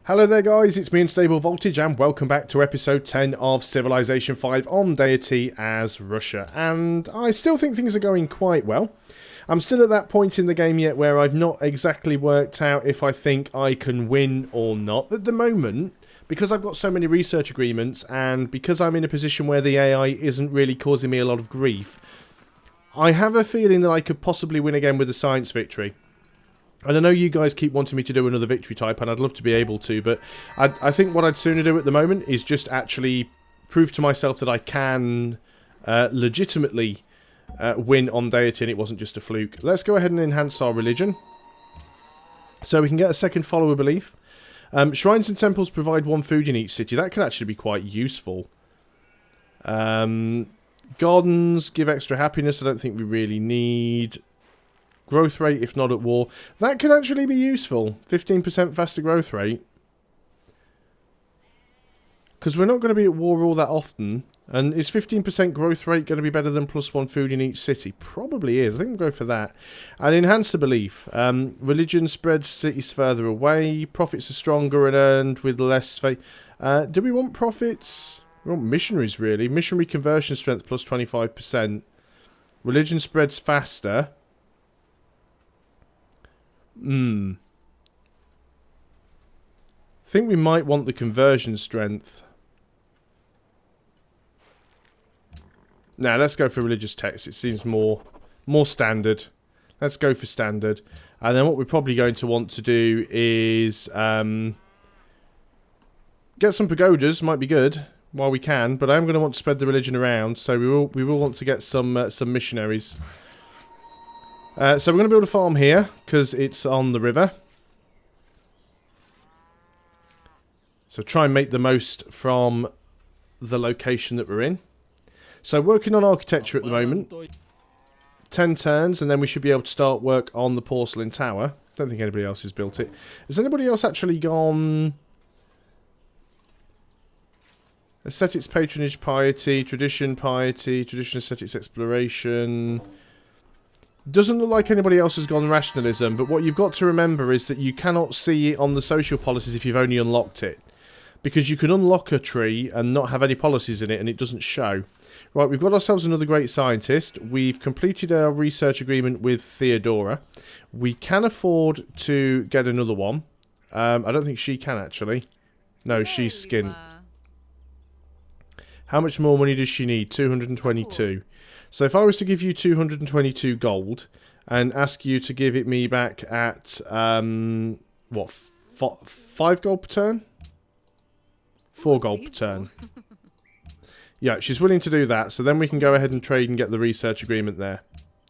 Hello there guys, it's me Unstable Voltage and welcome back to episode 10 of Civilization 5 on Deity as Russia. And I still think things are going quite well. I'm still at that point in the game yet where I've not exactly worked out if I think I can win or not. At the moment, because I've got so many research agreements and because I'm in a position where the AI isn't really causing me a lot of grief, I have a feeling that I could possibly win again with a science victory. And I know you guys keep wanting me to do another victory type, and I'd love to be able to, but I think what I'd sooner do at the moment is just actually prove to myself that I can legitimately win on Deity, and it wasn't just a fluke. Let's go ahead and enhance our religion, so we can get a second follower belief. Shrines and temples provide one food in each city. That could actually be quite useful. Gardens give extra happiness. I don't think we really need. Growth rate, if not at war. That could actually be useful. 15% faster growth rate. Because we're not going to be at war all that often. And is 15% growth rate going to be better than +1 food in each city? Probably is. I think we'll go for that. And enhance the belief. Religion spreads cities further away. Profits are stronger and earned with less faith. Do we want profits? We want missionaries, really. Missionary conversion strength plus 25%. Religion spreads faster. I think we might want the conversion strength. Now, let's go for religious text. It seems more standard. Let's go for standard. And then what we're probably going to want to do is get some pagodas. Might be good while we can, but I'm going to want to spread the religion around, so we will want to get some missionaries. So we're going to build a farm here, because it's on the river. So try and make the most from the location that we're in. So working on architecture at the moment. 10 turns, and then we should be able to start work on the porcelain tower. Don't think anybody else has built it. Has anybody else actually gone... Aesthetics, patronage, piety, tradition, aesthetics, exploration... Doesn't look like anybody else has gone rationalism, but what you've got to remember is that you cannot see it on the social policies if you've only unlocked it. Because you can unlock a tree and not have any policies in it and it doesn't show. Right, we've got ourselves another great scientist. We've completed our research agreement with Theodora. We can afford to get another one. I don't think she can actually. No, she's skint. How much more money does she need? 222. So if I was to give you 222 gold and ask you to give it me back at, what, 5 gold per turn? 4 gold per turn. Yeah, she's willing to do that, so then we can go ahead and trade and get the research agreement there.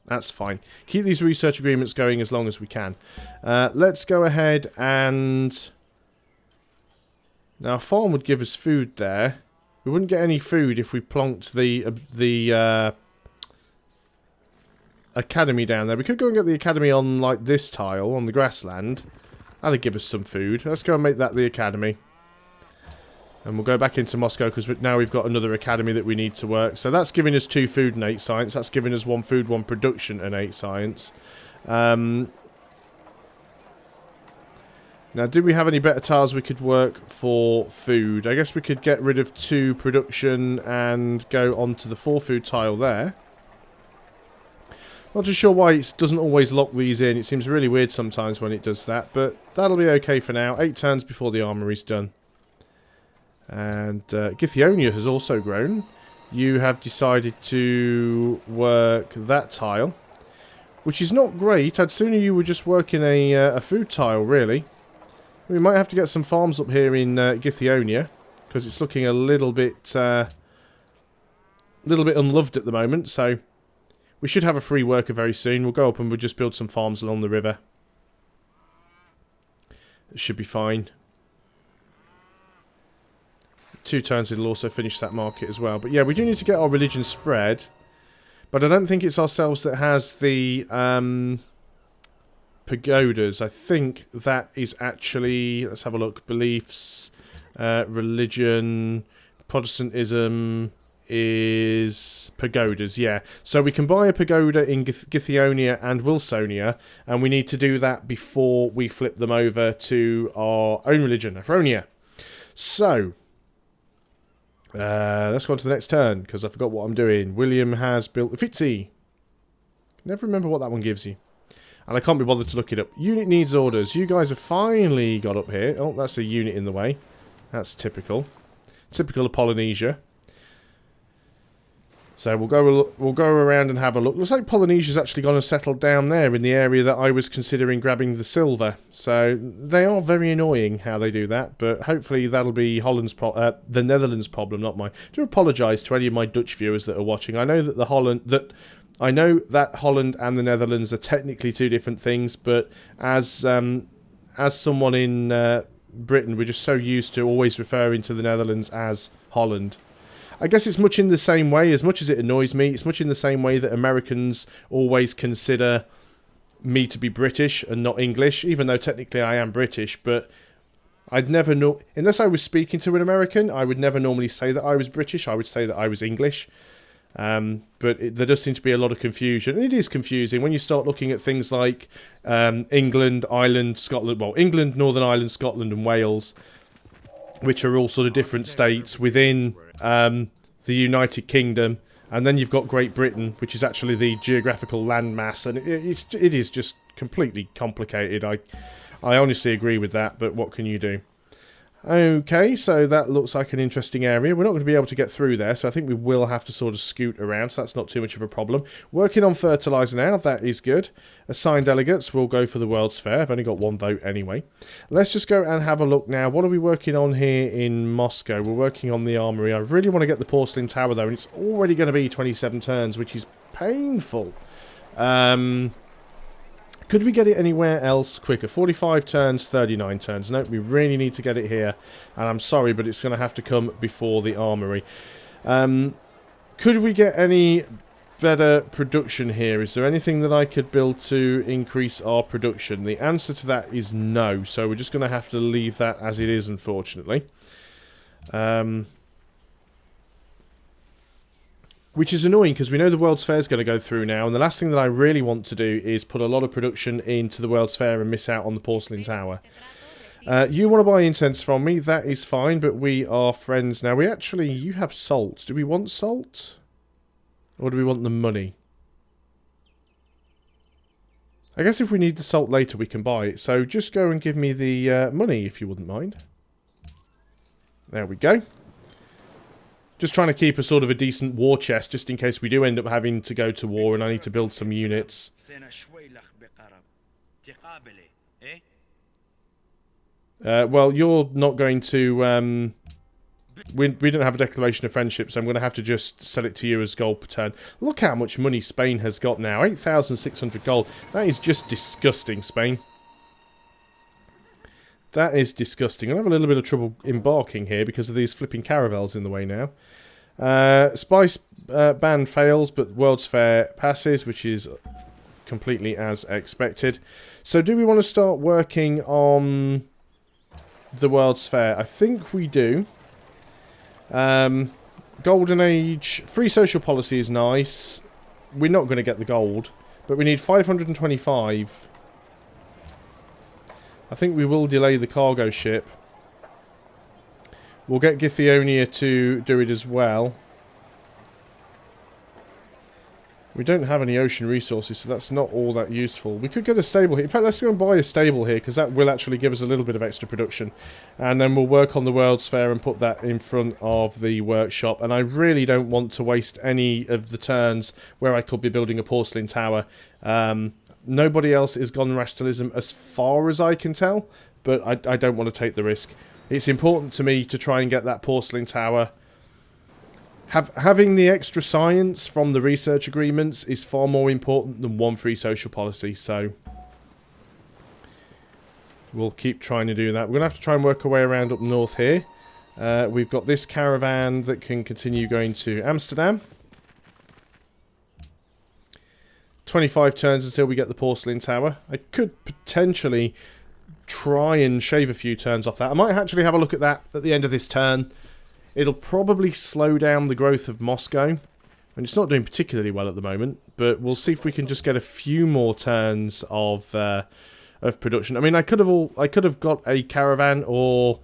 That's fine. Keep these research agreements going as long as we can. Let's go ahead and... Now, a farm would give us food there. We wouldn't get any food if we plonked the academy down there. We could go and get the academy on like this tile on the grassland. That'd give us some food. Let's go and make that the academy. And we'll go back into Moscow because now we've got another academy that we need to work. So that's giving us 2 food and 8 science. That's giving us 1 food, 1 production and 8 science. Now, do we have any better tiles we could work for food? I guess we could get rid of 2 production and go onto the 4 food tile there. Not too sure why it doesn't always lock these in. It seems really weird sometimes when it does that, but that'll be okay for now. 8 turns before the armory's done. And Githyonia has also grown. You have decided to work that tile, which is not great. I'd sooner you were just working a food tile, really. We might have to get some farms up here in Githyonia, because it's looking a little bit unloved at the moment, so we should have a free worker very soon. We'll go up and we'll just build some farms along the river. It should be fine. 2 turns it'll also finish that market as well. But yeah, we do need to get our religion spread. But I don't think it's ourselves that has the pagodas. I think that is actually... Let's have a look. Beliefs, religion, Protestantism, is pagodas, yeah. So we can buy a pagoda in Githyonia and Wilsonia, and we need to do that before we flip them over to our own religion, Afronia. So, let's go on to the next turn, because I forgot what I'm doing. William has built Uffizi. Never remember what that one gives you. And I can't be bothered to look it up. Unit needs orders. You guys have finally got up here. Oh, that's a unit in the way. That's typical. Typical of Polynesia. So we'll go around and have a look. Looks like Polynesia's actually gone and settled down there in the area that I was considering grabbing the silver. So they are very annoying how they do that, but hopefully that'll be the Netherlands' problem, not mine. I do apologise to any of my Dutch viewers that are watching. I know that Holland and the Netherlands are technically two different things, but as someone in Britain, we're just so used to always referring to the Netherlands as Holland. I guess it's much in the same way, as much as it annoys me, it's much in the same way that Americans always consider me to be British and not English, even though technically I am British, but I'd never know, unless I was speaking to an American, I would never normally say that I was British, I would say that I was English. But there does seem to be a lot of confusion, and it is confusing when you start looking at things like England, Ireland, Scotland, well, England, Northern Ireland, Scotland and Wales, which are all sort of different states within the United Kingdom, and then you've got Great Britain, which is actually the geographical landmass, and it is just completely complicated. I honestly agree with that, but what can you do? Okay, so that looks like an interesting area. We're not going to be able to get through there, so I think we will have to sort of scoot around, so that's not too much of a problem. Working on fertiliser now, that is good. Assigned delegates, we'll go for the World's Fair. I've only got one vote anyway. Let's just go and have a look now. What are we working on here in Moscow? We're working on the armoury. I really want to get the porcelain tower, though, and it's already going to be 27 turns, which is painful. Could we get it anywhere else quicker? 45 turns, 39 turns. No, we really need to get it here. And I'm sorry, but it's going to have to come before the armoury. Could we get any better production here? Is there anything that I could build to increase our production? The answer to that is no. So we're just going to have to leave that as it is, unfortunately. Which is annoying because we know the World's Fair is going to go through now, and the last thing that I really want to do is put a lot of production into the World's Fair and miss out on the porcelain tower. You want to buy incense from me, that is fine, but we are friends now. You have salt. Do we want salt? Or do we want the money? I guess if we need the salt later we can buy it, so just go and give me the money if you wouldn't mind. There we go. Just trying to keep a sort of a decent war chest, just in case we do end up having to go to war and I need to build some units. Well, you're not going to... We don't have a declaration of friendship, so I'm going to have to just sell it to you as gold per turn. Look how much money Spain has got now. 8,600 gold. That is just disgusting, Spain. That is disgusting. I'll have a little bit of trouble embarking here because of these flipping caravels in the way now. Spice ban fails, but World's Fair passes, which is completely as expected. So do we want to start working on the World's Fair? I think we do. Golden Age. Free social policy is nice. We're not going to get the gold, but we need 525. I think we will delay the cargo ship. We'll get Githyonia to do it as well. We don't have any ocean resources, so that's not all that useful. We could get a stable here. In fact, let's go and buy a stable here, because that will actually give us a little bit of extra production. And then we'll work on the World's Fair and put that in front of the workshop. And I really don't want to waste any of the turns where I could be building a porcelain tower. Nobody else is gone rationalism as far as I can tell, but I don't want to take the risk. It's important to me to try and get that porcelain tower. Having the extra science from the research agreements is far more important than one free social policy, so we'll keep trying to do that. We're going to have to try and work our way around up north here. We've got this caravan that can continue going to Amsterdam. 25 turns until we get the porcelain tower. I could potentially try and shave a few turns off that. I might actually have a look at that at the end of this turn. It'll probably slow down the growth of Moscow. And it's not doing particularly well at the moment, but we'll see if we can just get a few more turns of production. I mean, I could have got a caravan or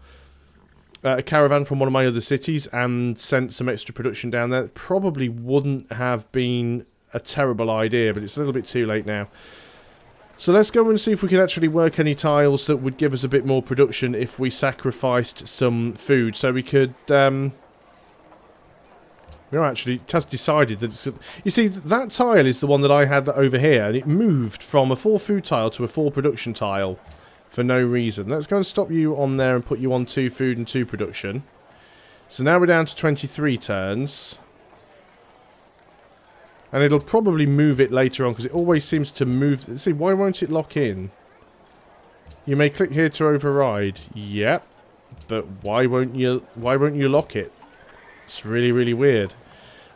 a caravan from one of my other cities and sent some extra production down there. It probably wouldn't have been a terrible idea, but it's a little bit too late now. So let's go and see if we can actually work any tiles that would give us a bit more production if we sacrificed some food. So we could... No, actually, it has decided that it's... You see, that tile is the one that I had over here, and it moved from a 4 food tile to a 4 production tile for no reason. Let's go and stop you on there and put you on 2 food and 2 production. So now we're down to 23 turns. And it'll probably move it later on, because it always seems to move... See, why won't it lock in? You may click here to override. Yep. But why won't you lock it? It's really, really weird.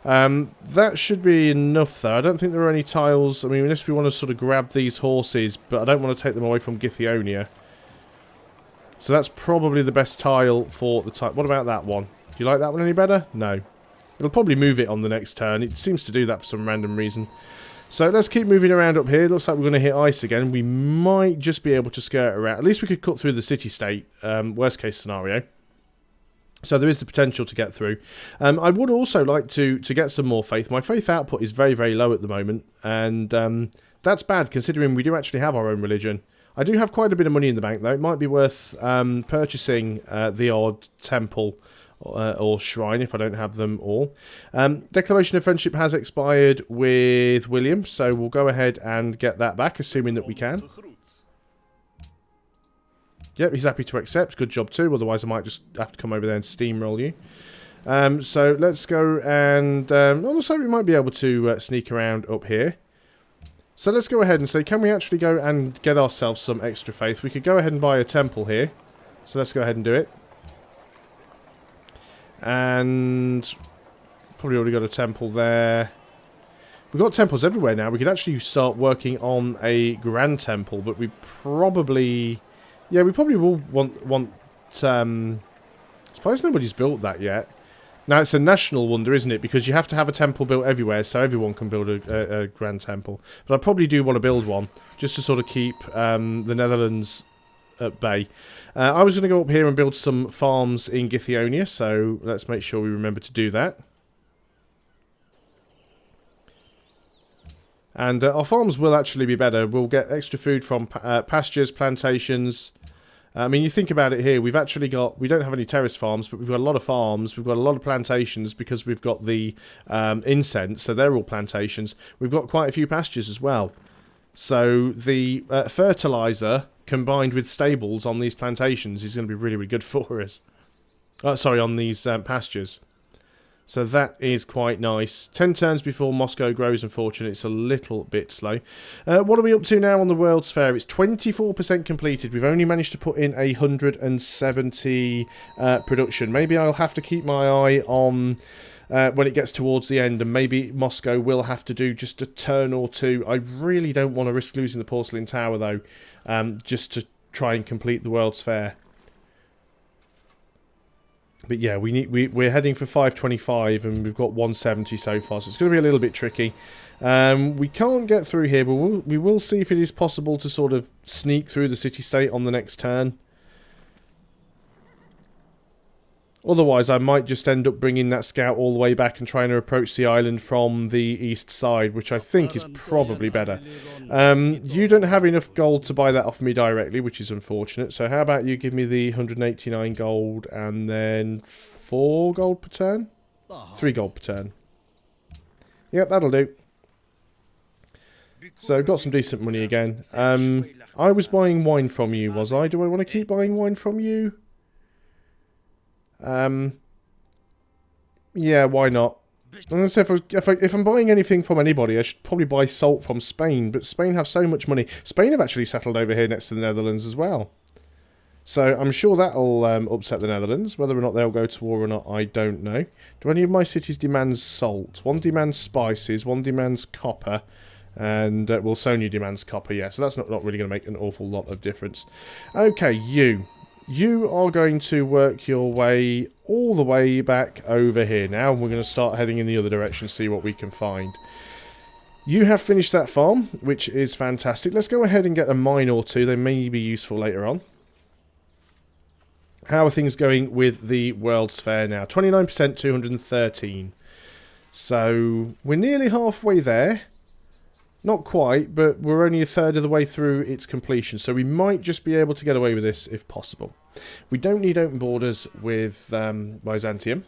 That should be enough, though. I don't think there are any tiles. I mean, unless we want to sort of grab these horses, but I don't want to take them away from Githyonia. So that's probably the best tile for the tile. What about that one? Do you like that one any better? No. It'll probably move it on the next turn. It seems to do that for some random reason. So let's keep moving around up here. Looks like we're going to hit ice again. We might just be able to skirt around. At least we could cut through the city-state, worst case scenario. So there is the potential to get through. I would also like to get some more faith. My faith output is very, very low at the moment. And that's bad considering we do actually have our own religion. I do have quite a bit of money in the bank though. It might be worth purchasing the odd temple or shrine if I don't have them all. Declaration of Friendship has expired with William. So we'll go ahead and get that back, assuming that we can. Yep, he's happy to accept. Good job too. Otherwise, I might just have to come over there and steamroll you. So let's go and... looks like we might be able to sneak around up here. So let's go ahead and say, can we actually go and get ourselves some extra faith? We could go ahead and buy a temple here. So let's go ahead and do it. And... probably already got a temple there. We've got temples everywhere now. We could actually start working on a grand temple, but we probably... Yeah, we probably will want I suppose nobody's built that yet. Now, it's a national wonder, isn't it? Because you have to have a temple built everywhere, so everyone can build a grand temple. But I probably do want to build one, just to sort of keep the Netherlands at bay. I was going to go up here and build some farms in Githyonia, so let's make sure we remember to do that. And our farms will actually be better. We'll get extra food from pastures, plantations. I mean, you think about it here. We've actually got... We don't have any terrace farms, but we've got a lot of farms. We've got a lot of plantations because we've got the incense, so they're all plantations. We've got quite a few pastures as well. So the fertilizer combined with stables on these plantations is going to be really, really good for us. Sorry, on these pastures. So that is quite nice. 10 turns before Moscow grows, unfortunately. It's a little bit slow. What are we up to now on the World's Fair? It's 24% completed. We've only managed to put in 170 production. Maybe I'll have to keep my eye on when it gets towards the end, and maybe Moscow will have to do just a turn or two. I really don't want to risk losing the Porcelain Tower, though, just to try and complete the World's Fair. But yeah, we're heading for 525 and we've got 170 so far, so it's going to be a little bit tricky. We can't get through here, but we will see if it is possible to sort of sneak through the city-state on the next turn. Otherwise, I might just end up bringing that scout all the way back and trying to approach the island from the east side, which I think is probably better. You don't have enough gold to buy that off me directly, which is unfortunate. So how about you give me the 189 gold and then 4 gold per turn? 3 gold per turn. Yep, that'll do. So got some decent money again. I was buying wine from you, was I? Do I want to keep buying wine from you? Yeah, why not? And so if I'm buying anything from anybody, I should probably buy salt from Spain. But Spain have so much money. Spain have actually settled over here next to the Netherlands as well. So I'm sure that'll upset the Netherlands. Whether or not they'll go to war or not, I don't know. Do any of my cities demand salt? One demands spices, one demands copper. And Wilsonia demands copper, yeah. So that's not really going to make an awful lot of difference. Okay, you. You are going to work your way all the way back over here now, and we're going to start heading in the other direction, see what we can find. You have finished that farm, which is fantastic. Let's go ahead and get a mine or two. They may be useful later on. How are things going with the World's Fair now? 29%, 213. So, we're nearly halfway there. Not quite, but we're only a third of the way through its completion. So we might just be able to get away with this if possible. We don't need open borders with Byzantium.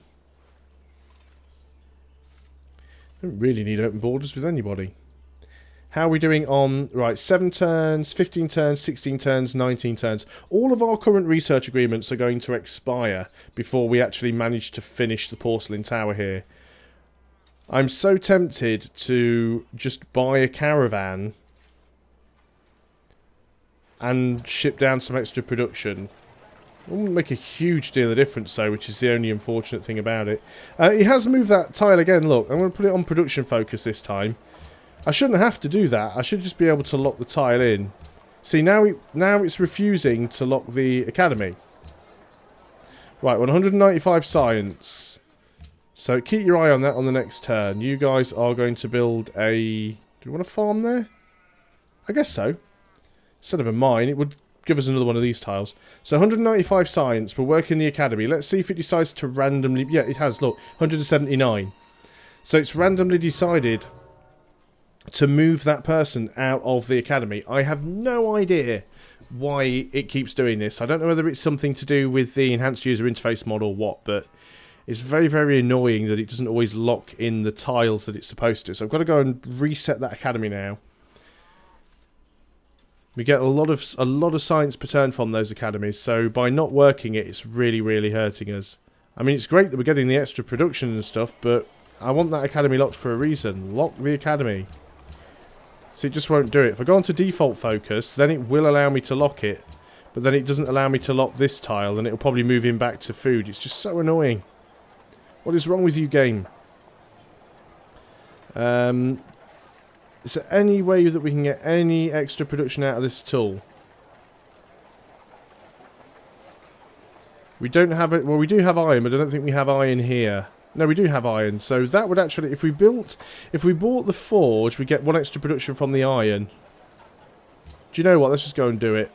Don't really need open borders with anybody. How are we doing on... Right, 7 turns, 15 turns, 16 turns, 19 turns. All of our current research agreements are going to expire before we actually manage to finish the porcelain tower here. I'm so tempted to just buy a caravan and ship down some extra production. It wouldn't make a huge deal of difference though, which is the only unfortunate thing about it. He has moved that tile again. Look, I'm going to put it on production focus this time. I shouldn't have to do that. I should just be able to lock the tile in. See, now it's refusing to lock the academy. Right, 195 science. So keep your eye on that on the next turn. You guys are going to build a... Do you want a farm there? I guess so. Instead of a mine, it would give us another one of these tiles. So 195 science. We're working the academy. Let's see if it decides to randomly... Yeah, it has. Look, 179. So it's randomly decided to move that person out of the academy. I have no idea why it keeps doing this. I don't know whether it's something to do with the enhanced user interface mod or what, but... It's very, very annoying that it doesn't always lock in the tiles that it's supposed to. So I've got to go and reset that academy now. We get a lot of science per turn from those academies, so by not working it, it's really, really hurting us. I mean, it's great that we're getting the extra production and stuff, but I want that academy locked for a reason. Lock the academy. So it just won't do it. If I go on to default focus, then it will allow me to lock it, but then it doesn't allow me to lock this tile, and it'll probably move him back to food. It's just so annoying. What is wrong with you, game? Is there any way that we can get any extra production out of this tool? We don't have it. Well, we do have iron, but I don't think we have iron here. No, we do have iron. So that would actually, if we bought the forge, we get 1 extra production from the iron. Do you know what? Let's just go and do it.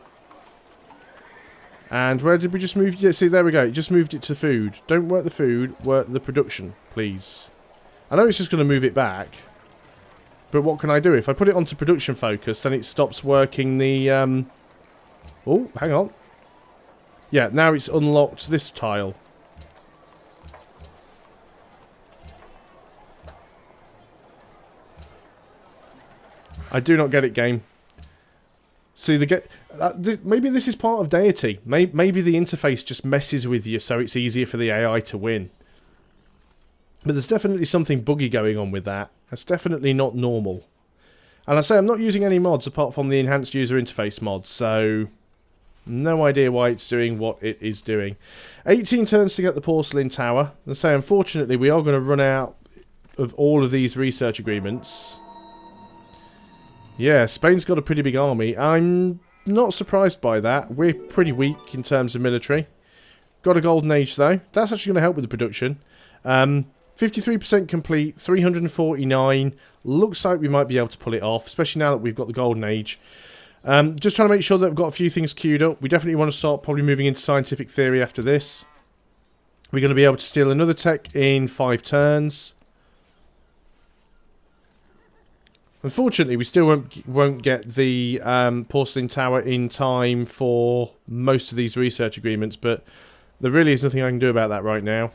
And where did we just move? Yeah, see, there we go. It just moved it to food. Don't work the food, work the production, please. I know it's just going to move it back. But what can I do? If I put it onto production focus, then it stops working the... Oh, hang on. Yeah, now it's unlocked this tile. I do not get it, game. See, maybe this is part of Deity. Maybe the interface just messes with you so it's easier for the AI to win. But there's definitely something buggy going on with that. That's definitely not normal. And I say I'm not using any mods apart from the enhanced user interface mod, so no idea why it's doing what it is doing. 18 turns to get the porcelain tower. And I say, unfortunately, we are going to run out of all of these research agreements. Yeah, Spain's got a pretty big army. I'm not surprised by that. We're pretty weak in terms of military. Got a golden age, though. That's actually going to help with the production. 53% complete, 349. Looks like we might be able to pull it off, especially now that we've got the golden age. Just trying to make sure that we've got a few things queued up. We definitely want to start probably moving into scientific theory after this. We're going to be able to steal another tech in 5 turns. Unfortunately, we still won't get the porcelain tower in time for most of these research agreements, but there really is nothing I can do about that right now.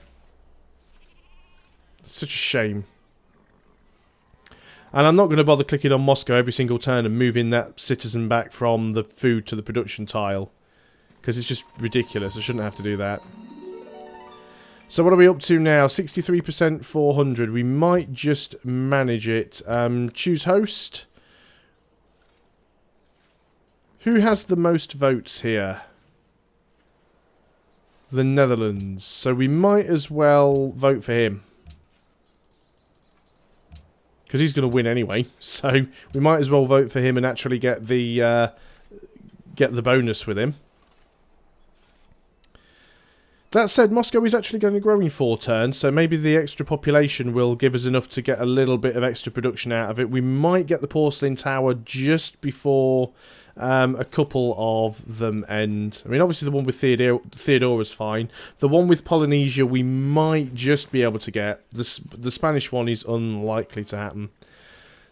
It's such a shame. And I'm not going to bother clicking on Moscow every single turn and moving that citizen back from the food to the production tile, because it's just ridiculous. I shouldn't have to do that. So what are we up to now? 63%, 400. We might just manage it. Choose host. Who has the most votes here? The Netherlands. So we might as well vote for him, because he's going to win anyway. So we might as well vote for him and actually get the bonus with him. That said, Moscow is actually going to grow in 4 turns, so maybe the extra population will give us enough to get a little bit of extra production out of it. We might get the porcelain tower just before a couple of them end. I mean, obviously the one with Theodora's fine. The one with Polynesia we might just be able to get. The Spanish one is unlikely to happen.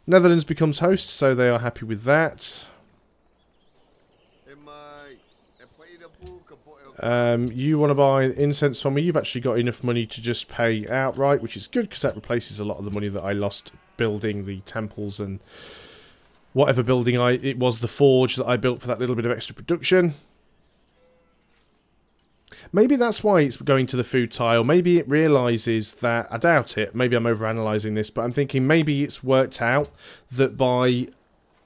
Netherlands becomes host, so they are happy with that. You want to buy incense from me. You've actually got enough money to just pay outright, which is good because that replaces a lot of the money that I lost building the temples and whatever building it was the forge that I built for that little bit of extra production. Maybe that's why it's going to the food tile. Maybe it realises that, I doubt it, maybe I'm overanalyzing this, but I'm thinking maybe it's worked out that by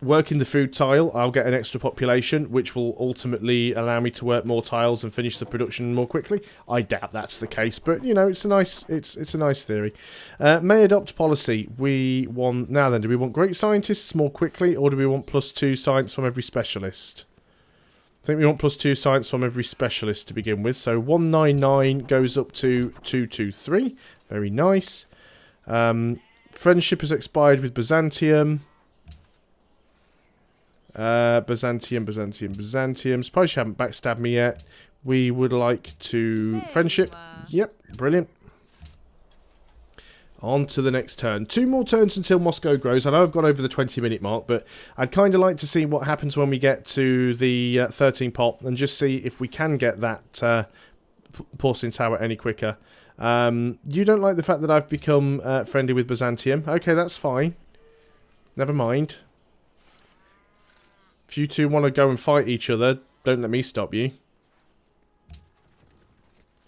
working the food tile, I'll get an extra population, which will ultimately allow me to work more tiles and finish the production more quickly. I doubt that's the case, but you know, it's a nice theory. May adopt policy. We want now. Then, do we want great scientists more quickly, or do we want +2 science from every specialist? I think we want +2 science from every specialist to begin with. So 199 goes up to 223. Very nice. Friendship has expired with Byzantium. Byzantium. Surprised you haven't backstabbed me yet. We would like to... Friendship. Yep, brilliant. On to the next turn. 2 more turns until Moscow grows. I know I've got over the 20-minute mark, but I'd kind of like to see what happens when we get to the 13 pot and just see if we can get that porcelain tower any quicker. You don't like the fact that I've become friendly with Byzantium. Okay, that's fine. Never mind. If you two want to go and fight each other, don't let me stop you.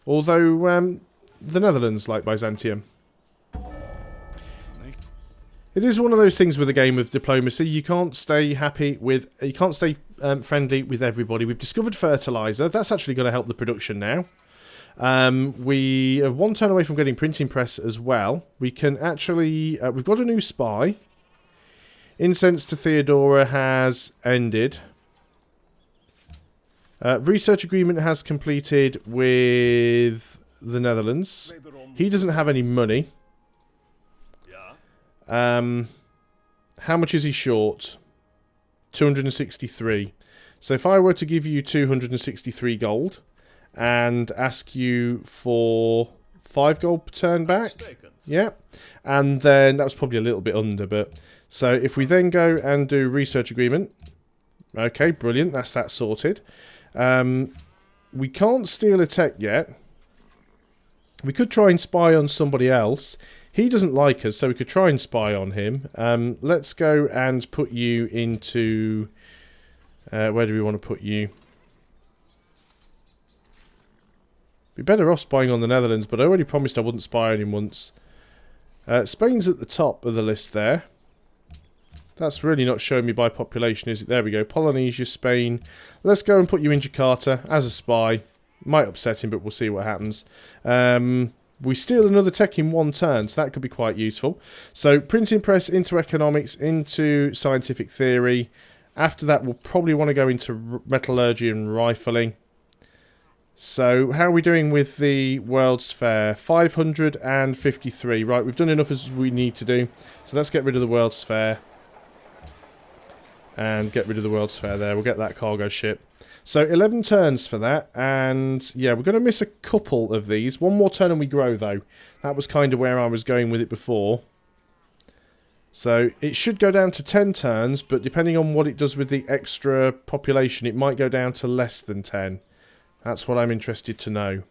Although, the Netherlands like Byzantium. It is one of those things with a game of diplomacy. You can't stay happy with... You can't stay friendly with everybody. We've discovered fertilizer. That's actually going to help the production now. We are 1 turn away from getting printing press as well. We can actually... we've got a new spy. Incense to Theodora has ended. Research agreement has completed with the Netherlands. He doesn't have any money. How much is he short? 263. So if I were to give you 263 gold and ask you for 5 gold per turn back, yeah, and then that was probably a little bit under, but so if we then go and do research agreement, okay, brilliant, that's that sorted. We can't steal a tech yet. We could try and spy on somebody else. He doesn't like us, so we could try and spy on him. Let's go and put you into... where do we want to put you? Be better off spying on the Netherlands, but I already promised I wouldn't spy on him once. Spain's at the top of the list there. That's really not showing me by population, is it? There we go. Polynesia, Spain. Let's go and put you in Jakarta as a spy. Might upset him, but we'll see what happens. We steal another tech in 1 turn, so that could be quite useful. So, printing press into economics, into scientific theory. After that, we'll probably want to go into metallurgy and rifling. So, how are we doing with the World's Fair? 553. Right, we've done enough as we need to do. So, let's get rid of the World's Fair. And get rid of the World's Fair there. We'll get that cargo ship. So 11 turns for that, and yeah, we're going to miss a couple of these. 1 more turn and we grow, though. That was kind of where I was going with it before. So it should go down to 10 turns, but depending on what it does with the extra population, it might go down to less than 10. That's what I'm interested to know.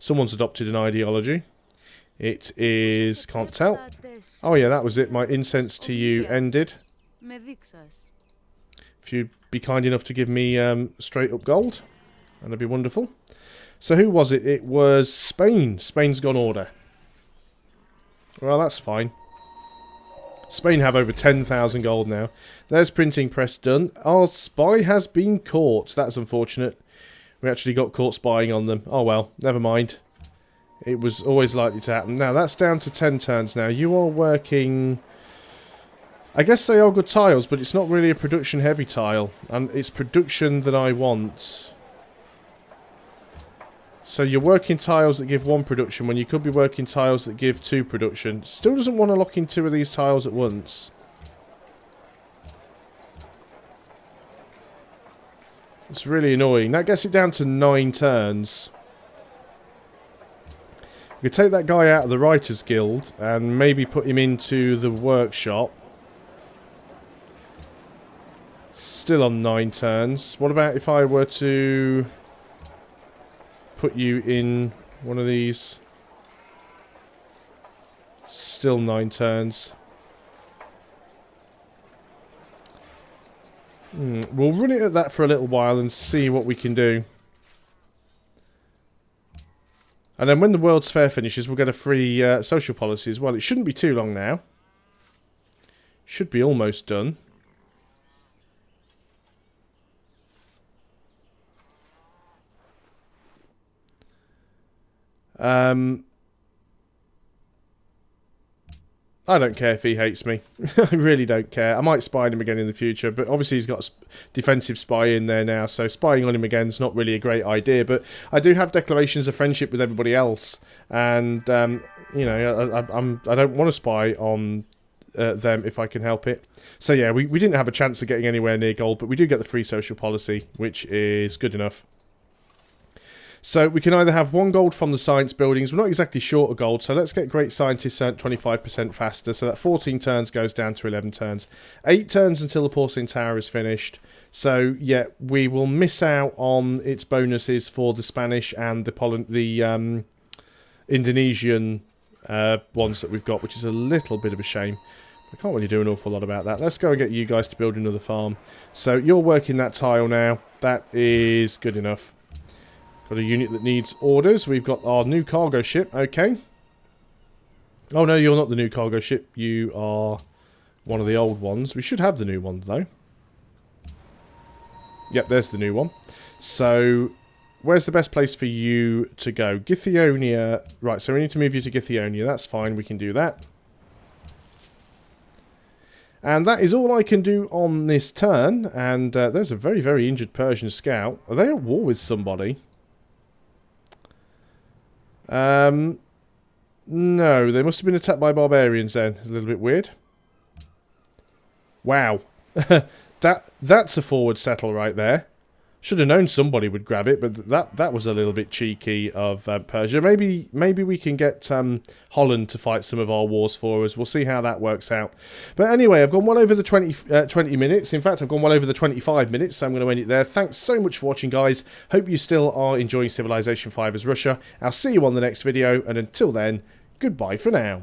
Someone's adopted an ideology. It is... can't tell. Oh yeah, that was it. My incense to you ended. If you'd be kind enough to give me straight up gold, that'd be wonderful. So who was it? It was Spain. Spain's gone order. Well, that's fine. Spain have over 10,000 gold now. There's printing press done. Our spy has been caught. That's unfortunate. We actually got caught spying on them. Oh well, never mind. It was always likely to happen. Now, that's down to 10 turns now. You are working... I guess they are good tiles, but it's not really a production-heavy tile. And it's production that I want. So you're working tiles that give 1 production when you could be working tiles that give 2 production. Still doesn't want to lock in 2 of these tiles at once. It's really annoying. That gets it down to 9 turns. We could take that guy out of the Writers Guild and maybe put him into the workshop. Still on 9 turns. What about if I were to put you in one of these? Still 9 turns. We'll run it at that for a little while and see what we can do. And then when the World's Fair finishes, we'll get a free social policy as well. It shouldn't be too long now. Should be almost done. I don't care if he hates me. I really don't care. I might spy on him again in the future, but obviously he's got a defensive spy in there now, so spying on him again is not really a great idea. But I do have declarations of friendship with everybody else, and you know, I don't want to spy on them if I can help it. So yeah, we didn't have a chance of getting anywhere near gold, but we do get the free social policy, which is good enough. So we can either have 1 gold from the science buildings. We're not exactly short of gold, so let's get great scientists 25% faster. So that 14 turns goes down to 11 turns. 8 turns until the porcelain tower is finished. So yeah, we will miss out on its bonuses for the Spanish and the Indonesian ones that we've got, which is a little bit of a shame. I can't really do an awful lot about that. Let's go and get you guys to build another farm. So you're working that tile now. That is good enough. Got a unit that needs orders. We've got our new cargo ship. Okay. Oh, no, you're not the new cargo ship. You are one of the old ones. We should have the new one, though. Yep, there's the new one. So, where's the best place for you to go? Githyonia. Right, so we need to move you to Githyonia. That's fine. We can do that. And that is all I can do on this turn. And there's a very, very injured Persian scout. Are they at war with somebody? No, they must have been attacked by barbarians then. It's a little bit weird. Wow. That's a forward settle right there. Should have known somebody would grab it, but that was a little bit cheeky of Persia. Maybe we can get Holland to fight some of our wars for us. We'll see how that works out. But anyway, I've gone well over the 20 minutes. In fact, I've gone well over the 25 minutes, so I'm going to end it there. Thanks so much for watching, guys. Hope you still are enjoying Civilization 5 as Russia. I'll see you on the next video, and until then, goodbye for now.